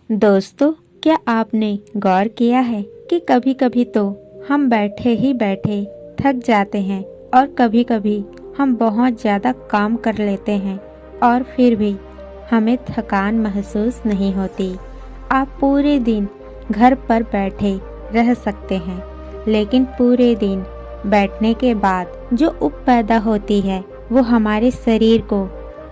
दोस्तों, क्या आपने गौर किया है कि कभी कभी तो हम बैठे ही बैठे थक जाते हैं और कभी कभी हम बहुत ज़्यादा काम कर लेते हैं और फिर भी हमें थकान महसूस नहीं होती। आप पूरे दिन घर पर बैठे रह सकते हैं, लेकिन पूरे दिन बैठने के बाद जो ऊब पैदा होती है वो हमारे शरीर को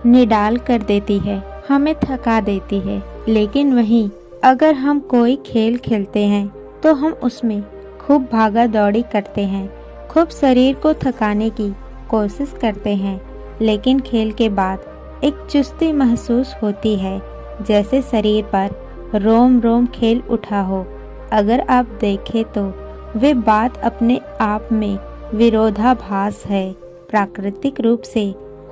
निडाल कर देती है, हमें थका देती है। लेकिन वहीं अगर हम कोई खेल खेलते हैं तो हम उसमें खूब भागा दौड़ी करते हैं, खूब शरीर को थकाने की कोशिश करते हैं, लेकिन खेल के बाद एक चुस्ती महसूस होती है, जैसे शरीर पर रोम रोम खेल उठा हो। अगर आप देखें तो वे बात अपने आप में विरोधाभास है। प्राकृतिक रूप से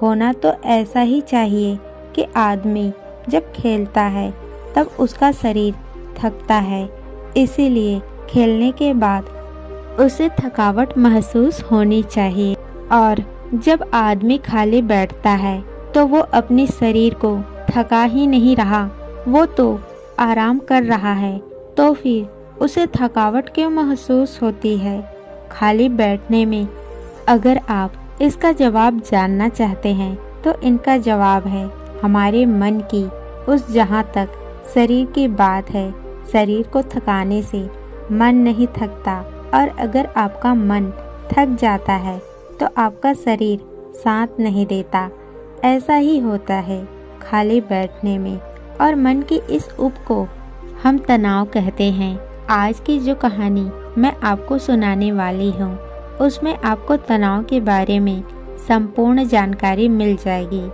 होना तो ऐसा ही चाहिए कि आदमी जब खेलता है तब उसका शरीर थकता है, इसीलिए खेलने के बाद उसे थकावट महसूस होनी चाहिए। और जब आदमी खाली बैठता है तो वो अपने शरीर को थका ही नहीं रहा, वो तो आराम कर रहा है, तो फिर उसे थकावट क्यों महसूस होती है खाली बैठने में? अगर आप इसका जवाब जानना चाहते हैं तो इनका जवाब है हमारे मन की उस जहाँ तक शरीर की बात है। शरीर को थकाने से मन नहीं थकता, और अगर आपका मन थक जाता है तो आपका शरीर साथ नहीं देता। ऐसा ही होता है खाली बैठने में, और मन की इस ऊब को हम तनाव कहते हैं। आज की जो कहानी मैं आपको सुनाने वाली हूँ उसमें आपको तनाव के बारे में संपूर्ण जानकारी मिल जाएगी,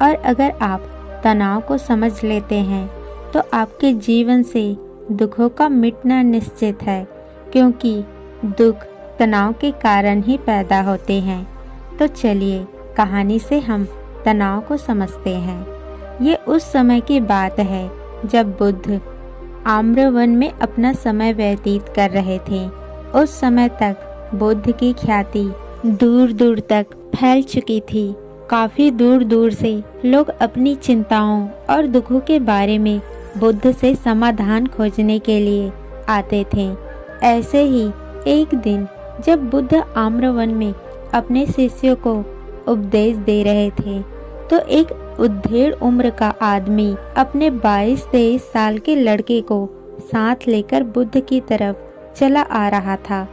और अगर आप तनाव को समझ लेते हैं तो आपके जीवन से दुखों का मिटना निश्चित है, क्योंकि दुख तनाव के कारण ही पैदा होते हैं। तो चलिए कहानी से हम तनाव को समझते हैं। ये उस समय की बात है जब बुद्ध आम्रवन में अपना समय व्यतीत कर रहे थे। उस समय तक बुद्ध की ख्याति दूर दूर तक फैल चुकी थी। काफी दूर दूर से लोग अपनी चिंताओं और दुखों के बारे में बुद्ध से समाधान खोजने के लिए आते थे। ऐसे ही एक दिन जब बुद्ध आम्रवन में अपने शिष्यों को उपदेश दे रहे थे तो एक उद्धेड़ उम्र का आदमी अपने 22-23 साल के लड़के को साथ लेकर बुद्ध की तरफ चला आ रहा था।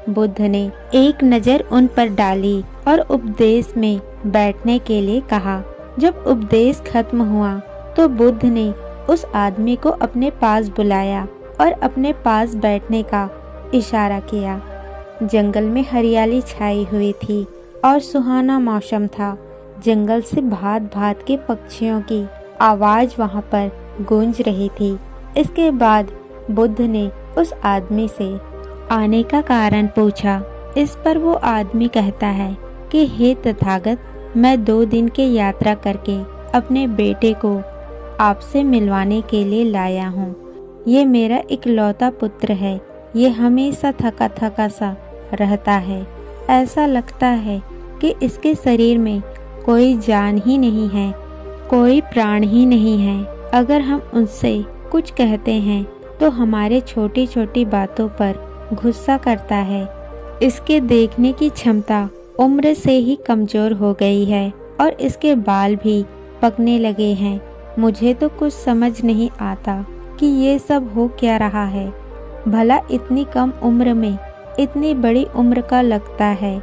बुद्ध ने एक नज़र उन पर डाली और उपदेश में बैठने के लिए कहा। जब उपदेश खत्म हुआ तो बुद्ध ने उस आदमी को अपने पास बुलाया और अपने पास बैठने का इशारा किया। जंगल में हरियाली छाई हुई थी और सुहाना मौसम था। जंगल से भांत भांत के पक्षियों की आवाज वहां पर गूंज रही थी। इसके बाद बुद्ध ने उस आदमी से आने का कारण पूछा। इस पर वो आदमी कहता है कि हे तथागत, मैं 2 दिन की यात्रा करके अपने बेटे को आपसे मिलवाने के लिए लाया हूँ। ये मेरा इकलौता पुत्र है। ये हमेशा थका थका सा रहता है। ऐसा लगता है कि इसके शरीर में कोई जान ही नहीं है, कोई प्राण ही नहीं है। अगर हम उनसे कुछ कहते हैं तो हमारे छोटी छोटी बातों पर गुस्सा करता है। इसके देखने की क्षमता उम्र से ही कमजोर हो गई है और इसके बाल भी पकने लगे हैं। मुझे तो कुछ समझ नहीं आता कि ये सब हो क्या रहा है। भला इतनी कम उम्र में इतनी बड़ी उम्र का लगता है।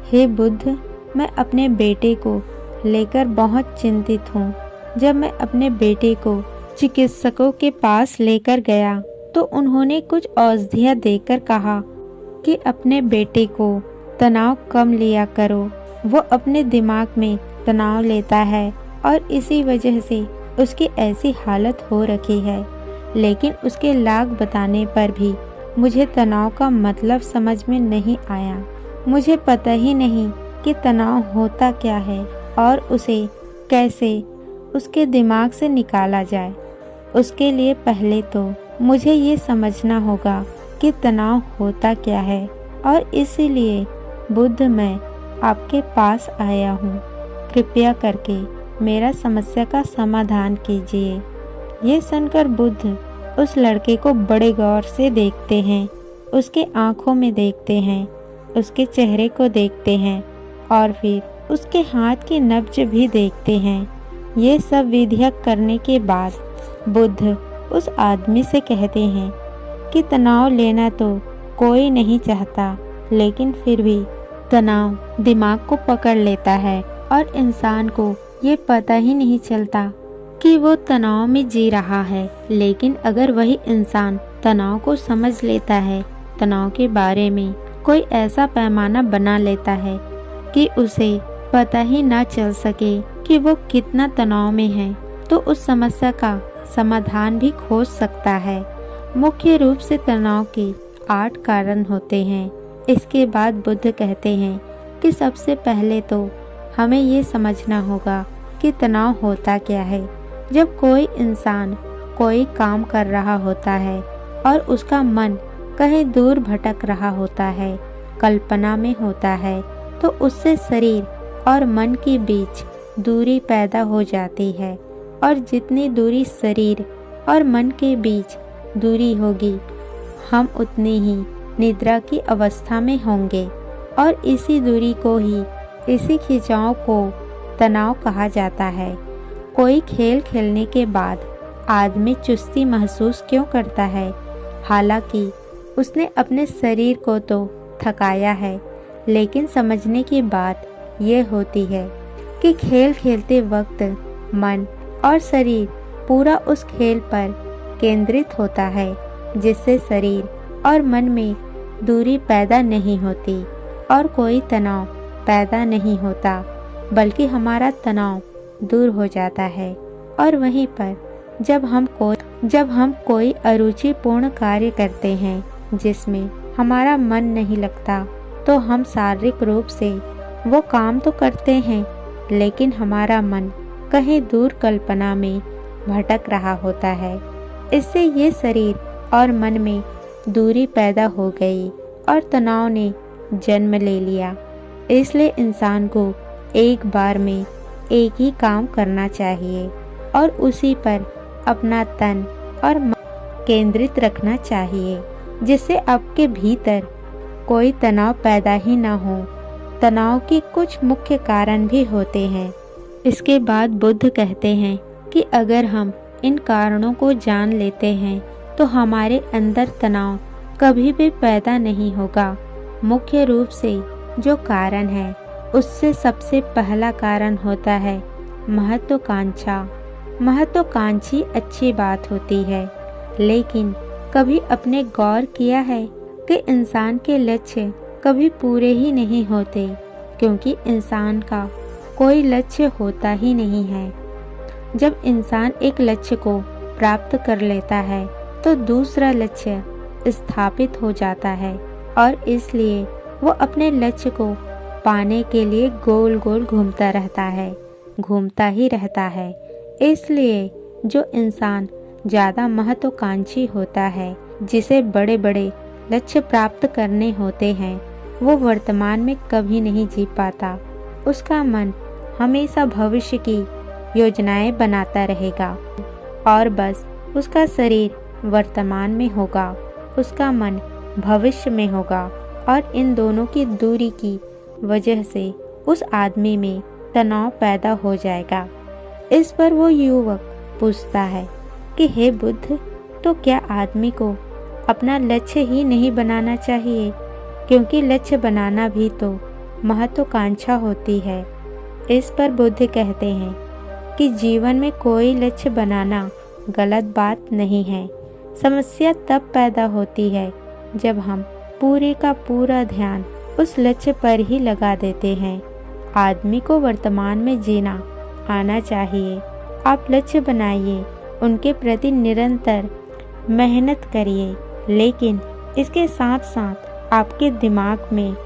हे बुद्ध, मैं अपने बेटे को लेकर बहुत चिंतित हूँ। जब मैं अपने बेटे को चिकित्सकों के पास लेकर गया तो उन्होंने कुछ औषधियाँ देकर कहा कि अपने बेटे को तनाव कम लिया करो। वो अपने दिमाग में तनाव लेता है और इसी वजह से उसकी ऐसी हालत हो रखी है। लेकिन उसके लाख बताने पर भी मुझे तनाव का मतलब समझ में नहीं आया। मुझे पता ही नहीं कि तनाव होता क्या है और उसे कैसे उसके दिमाग से निकाला जाए। उसके लिए पहले तो मुझे ये समझना होगा कि तनाव होता क्या है, और इसीलिए बुद्ध मैं आपके पास आया हूँ। कृपया करके मेरा समस्या का समाधान कीजिए। ये सुनकर बुद्ध उस लड़के को बड़े गौर से देखते हैं, उसके आंखों में देखते हैं, उसके चेहरे को देखते हैं और फिर उसके हाथ की नब्ज भी देखते हैं। ये सब विधियक करने के बाद बुद्ध उस आदमी से कहते हैं कि तनाव लेना तो कोई नहीं चाहता, लेकिन फिर भी तनाव दिमाग को पकड़ लेता है और इंसान को ये पता ही नहीं चलता कि वो तनाव में जी रहा है। लेकिन अगर वही इंसान तनाव को समझ लेता है, तनाव के बारे में कोई ऐसा पैमाना बना लेता है कि उसे पता ही ना चल सके कि वो कितना तनाव में है, तो उस समस्या का समाधान भी खोज सकता है। मुख्य रूप से तनाव के 8 कारण होते हैं। इसके बाद बुद्ध कहते हैं कि सबसे पहले तो हमें ये समझना होगा कि तनाव होता क्या है। जब कोई इंसान कोई काम कर रहा होता है और उसका मन कहीं दूर भटक रहा होता है, कल्पना में होता है, तो उससे शरीर और मन के बीच दूरी पैदा हो जाती है। और जितनी दूरी शरीर और मन के बीच दूरी होगी, हम उतनी ही निद्रा की अवस्था में होंगे। और इसी दूरी को ही, इसी खिंचाव को तनाव कहा जाता है। कोई खेल खेलने के बाद आदमी चुस्ती महसूस क्यों करता है? हालांकि उसने अपने शरीर को तो थकाया है, लेकिन समझने की बात यह होती है कि खेल खेलते वक्त मन और शरीर पूरा उस खेल पर केंद्रित होता है, जिससे शरीर और मन में दूरी पैदा नहीं होती और कोई तनाव पैदा नहीं होता, बल्कि हमारा तनाव दूर हो जाता है। और वहीं पर जब हम कोई अरुचिपूर्ण कार्य करते हैं जिसमें हमारा मन नहीं लगता, तो हम शारीरिक रूप से वो काम तो करते हैं, लेकिन हमारा मन कहीं दूर कल्पना में भटक रहा होता है। इससे ये शरीर और मन में दूरी पैदा हो गई और तनाव ने जन्म ले लिया। इसलिए इंसान को एक बार में एक ही काम करना चाहिए और उसी पर अपना तन और मन केंद्रित रखना चाहिए, जिससे आपके भीतर कोई तनाव पैदा ही ना हो। तनाव के कुछ मुख्य कारण भी होते हैं। इसके बाद बुद्ध कहते हैं कि अगर हम इन कारणों को जान लेते हैं तो हमारे अंदर तनाव कभी भी पैदा नहीं होगा। मुख्य रूप से जो कारण है, उससे सबसे पहला कारण होता है महत्वाकांक्षा। महत्वाकांक्षी अच्छी बात होती है, लेकिन कभी अपने गौर किया है कि इंसान के लक्ष्य कभी पूरे ही नहीं होते, क्योंकि इंसान का कोई लक्ष्य होता ही नहीं है। जब इंसान एक लक्ष्य को प्राप्त कर लेता है तो दूसरा लक्ष्य स्थापित हो जाता है और इसलिए वो अपने लक्ष्य को पाने के लिए गोल गोल घूमता ही रहता है। इसलिए जो इंसान ज़्यादा महत्वाकांक्षी होता है, जिसे बड़े बड़े लक्ष्य प्राप्त करने होते हैं, वो वर्तमान में कभी नहीं जी पाता। उसका मन हमेशा भविष्य की योजनाएं बनाता रहेगा और बस उसका शरीर वर्तमान में होगा, उसका मन भविष्य में होगा। और इन दोनों की दूरी की वजह से उस आदमी में तनाव पैदा हो जाएगा। इस पर वो युवक पूछता है कि हे बुद्ध, तो क्या आदमी को अपना लक्ष्य ही नहीं बनाना चाहिए? क्योंकि लक्ष्य बनाना भी तो महत्वाकांक्षा होती है। इस पर बुद्ध कहते हैं कि जीवन में कोई लक्ष्य बनाना गलत बात नहीं है। समस्या तब पैदा होती है जब हम पूरे का पूरा ध्यान उस लक्ष्य पर ही लगा देते हैं। आदमी को वर्तमान में जीना आना चाहिए। आप लक्ष्य बनाइए, उनके प्रति निरंतर मेहनत करिए, लेकिन इसके साथ साथ आपके दिमाग में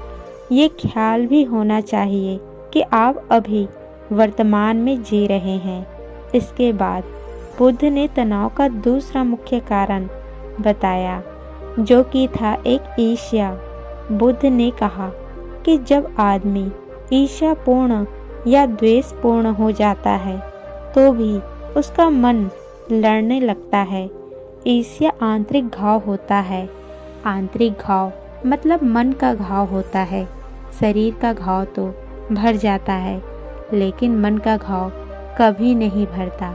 ये ख्याल भी होना चाहिए कि आप अभी वर्तमान में जी रहे हैं। इसके बाद बुद्ध ने तनाव का दूसरा मुख्य कारण बताया, जो कि था एक ईर्ष्या। बुद्ध ने कहा कि जब आदमी ईर्ष्यापूर्ण या द्वेषपूर्ण हो जाता है तो भी उसका मन लड़ने लगता है। ईर्ष्या आंतरिक घाव होता है। आंतरिक घाव मतलब मन का घाव होता है। शरीर का घाव तो भर जाता है, लेकिन मन का घाव कभी नहीं भरता।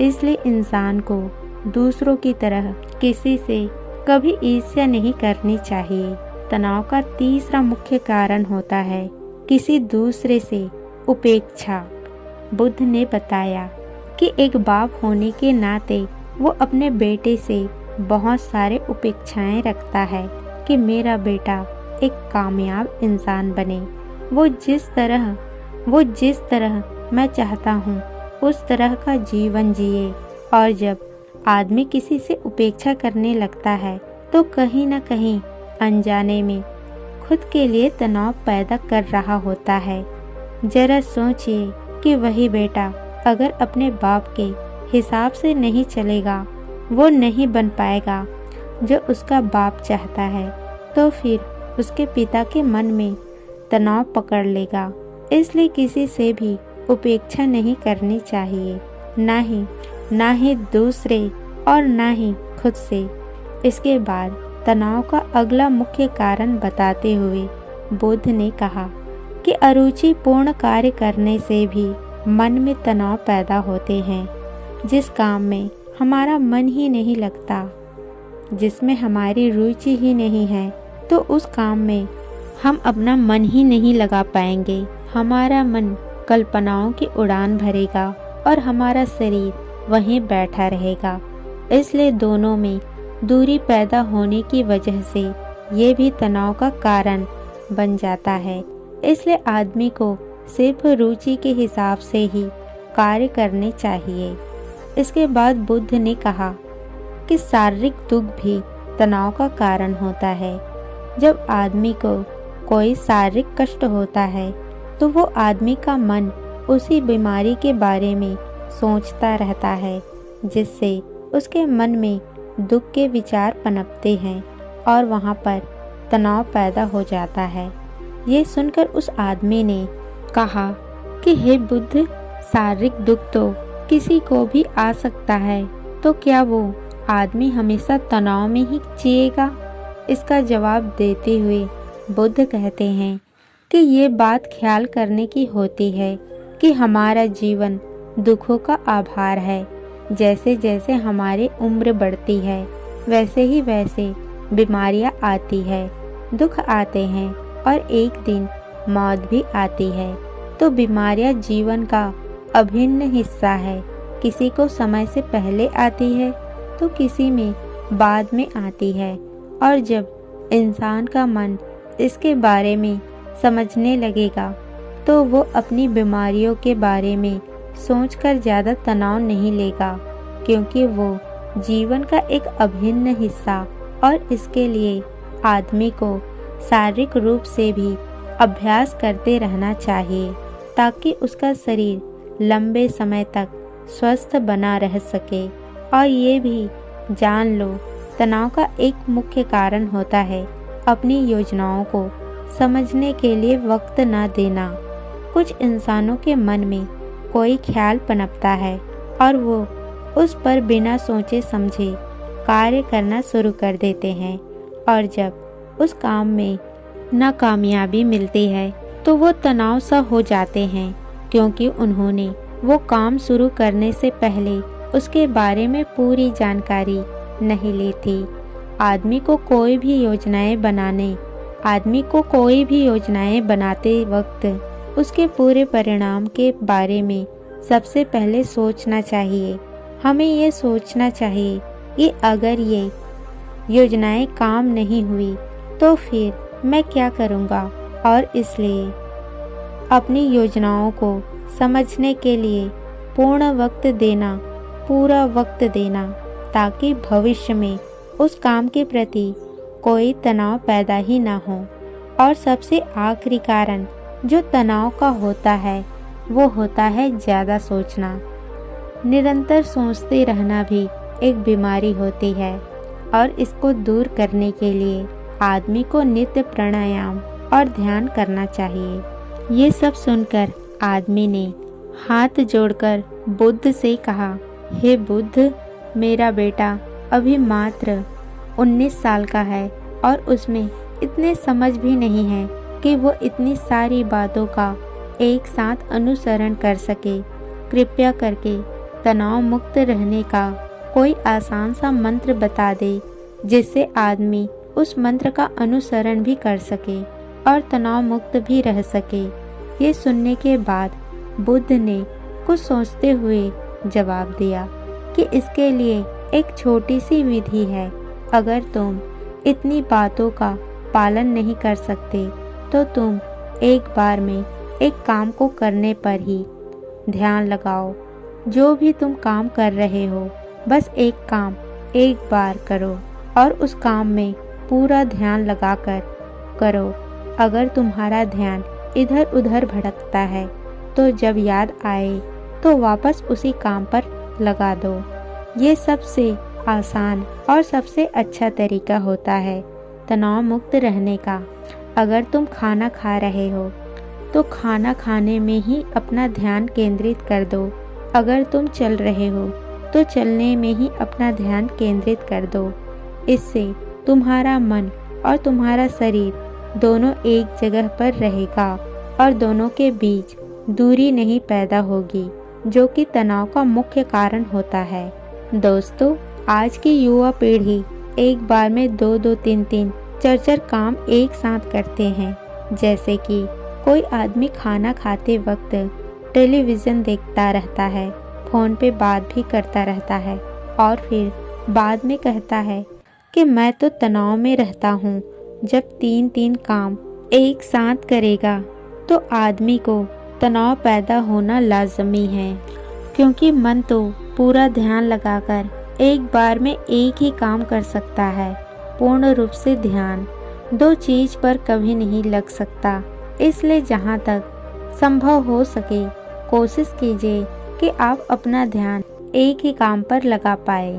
इसलिए इंसान को दूसरों की तरह किसी से कभी ईर्ष्या नहीं करनी चाहिए। तनाव का तीसरा मुख्य कारण होता है किसी दूसरे से उपेक्षा। बुद्ध ने बताया कि एक बाप होने के नाते वो अपने बेटे से बहुत सारे उपेक्षाएं रखता है कि मेरा बेटा एक कामयाब इंसान बने। वो जिस तरह मैं चाहता हूँ उस तरह का जीवन जिए। और जब आदमी किसी से उपेक्षा करने लगता है तो कहीं न कहीं अनजाने में खुद के लिए तनाव पैदा कर रहा होता है। जरा सोचिए कि वही बेटा अगर अपने बाप के हिसाब से नहीं चलेगा, वो नहीं बन पाएगा जो उसका बाप चाहता है, तो फिर उसके पिता के मन में तनाव पकड़ लेगा। इसलिए किसी से भी उपेक्षा नहीं करनी चाहिए, ना ही दूसरे और ना ही खुद से। इसके बाद तनाव का अगला मुख्य कारण बताते हुए बुद्ध ने कहा कि अरुचिपूर्ण कार्य करने से भी मन में तनाव पैदा होते हैं। जिस काम में हमारा मन ही नहीं लगता, जिसमें हमारी रुचि ही नहीं है, तो उस काम में हम अपना मन ही नहीं लगा पाएंगे। हमारा मन कल्पनाओं की उड़ान भरेगा और हमारा शरीर वहीं बैठा रहेगा। इसलिए दोनों में दूरी पैदा होने की वजह से ये भी तनाव का कारण बन जाता है। इसलिए आदमी को सिर्फ रुचि के हिसाब से ही कार्य करने चाहिए। इसके बाद बुद्ध ने कहा कि शारीरिक दुख भी तनाव का कारण होता है। जब आदमी को कोई शारीरिक कष्ट होता है तो वो आदमी का मन उसी बीमारी के बारे में सोचता रहता है, जिससे उसके मन में दुख के विचार पनपते हैं और वहाँ पर तनाव पैदा हो जाता है। ये सुनकर उस आदमी ने कहा कि हे बुद्ध, शारीरिक दुख तो किसी को भी आ सकता है, तो क्या वो आदमी हमेशा तनाव में ही जिएगा? इसका जवाब देते हुए बुद्ध कहते हैं कि ये बात ख्याल करने की होती है कि हमारा जीवन दुखों का आभार है। जैसे जैसे हमारी उम्र बढ़ती है वैसे बीमारियां आती है, दुख आते हैं और एक दिन मौत भी आती है। तो बीमारियां जीवन का अभिन्न हिस्सा है। किसी को समय से पहले आती है तो किसी में बाद में आती है। और जब इंसान का मन इसके बारे में समझने लगेगा तो वो अपनी बीमारियों के बारे में सोचकर ज़्यादा तनाव नहीं लेगा, क्योंकि वो जीवन का एक अभिन्न हिस्सा। और इसके लिए आदमी को शारीरिक रूप से भी अभ्यास करते रहना चाहिए, ताकि उसका शरीर लंबे समय तक स्वस्थ बना रह सके। और ये भी जान लो, तनाव का एक मुख्य कारण होता है अपनी योजनाओं को समझने के लिए वक्त ना देना। कुछ इंसानों के मन में कोई ख्याल पनपता है और वो उस पर बिना सोचे समझे कार्य करना शुरू कर देते हैं, और जब उस काम में नाकामयाबी मिलती है तो वो तनाव सा हो जाते हैं, क्योंकि उन्होंने वो काम शुरू करने से पहले उसके बारे में पूरी जानकारी नहीं ली थी। आदमी को कोई भी योजनाएं बनाते वक्त उसके पूरे परिणाम के बारे में सबसे पहले सोचना चाहिए। हमें ये सोचना चाहिए कि अगर ये योजनाएं काम नहीं हुई तो फिर मैं क्या करूँगा, और इसलिए अपनी योजनाओं को समझने के लिए पूरा वक्त देना, ताकि भविष्य में उस काम के प्रति कोई तनाव पैदा ही ना हो। और सबसे आखिरी कारण जो तनाव का होता है वो होता है ज़्यादा सोचना। निरंतर सोचते रहना भी एक बीमारी होती है, और इसको दूर करने के लिए आदमी को नित्य प्राणायाम और ध्यान करना चाहिए। ये सब सुनकर आदमी ने हाथ जोड़कर बुद्ध से कहा, हे बुद्ध, मेरा बेटा अभी मात्र 19 साल का है और उसमें इतने समझ भी नहीं है कि वो इतनी सारी बातों का एक साथ अनुसरण कर सके। कृपया करके तनाव मुक्त रहने का कोई आसान सा मंत्र बता दे जिससे आदमी उस मंत्र का अनुसरण भी कर सके और तनाव मुक्त भी रह सके। ये सुनने के बाद बुद्ध ने कुछ सोचते हुए जवाब दिया कि इसके लिए एक छोटी सी विधि है। अगर तुम इतनी बातों का पालन नहीं कर सकते तो तुम एक बार में एक काम को करने पर ही ध्यान लगाओ। जो भी तुम काम कर रहे हो बस एक काम एक बार करो और उस काम में पूरा ध्यान लगाकर करो। अगर तुम्हारा ध्यान इधर उधर भटकता है तो जब याद आए तो वापस उसी काम पर लगा दो। ये सबसे आसान और सबसे अच्छा तरीका होता है तनाव मुक्त रहने का। अगर तुम खाना खा रहे हो तो खाना खाने में ही अपना ध्यान केंद्रित कर दो। अगर तुम चल रहे हो तो चलने में ही अपना ध्यान केंद्रित कर दो। इससे तुम्हारा मन और तुम्हारा शरीर दोनों एक जगह पर रहेगा और दोनों के बीच दूरी नहीं पैदा होगी, जो कि तनाव का मुख्य कारण होता है। दोस्तों, आज की युवा पीढ़ी एक बार में 2-2, 3-3, 4-4 काम एक साथ करते हैं। जैसे कि कोई आदमी खाना खाते वक्त टेलीविज़न देखता रहता है, फ़ोन पे बात भी करता रहता है और फिर बाद में कहता है कि मैं तो तनाव में रहता हूँ। जब 3-3 काम एक साथ करेगा तो आदमी को तनाव पैदा होना लाजमी है, क्योंकि मन तो पूरा ध्यान लगाकर एक बार में एक ही काम कर सकता है। पूर्ण रूप से ध्यान दो चीज पर कभी नहीं लग सकता। इसलिए जहाँ तक संभव हो सके कोशिश कीजिए कि आप अपना ध्यान एक ही काम पर लगा पाए।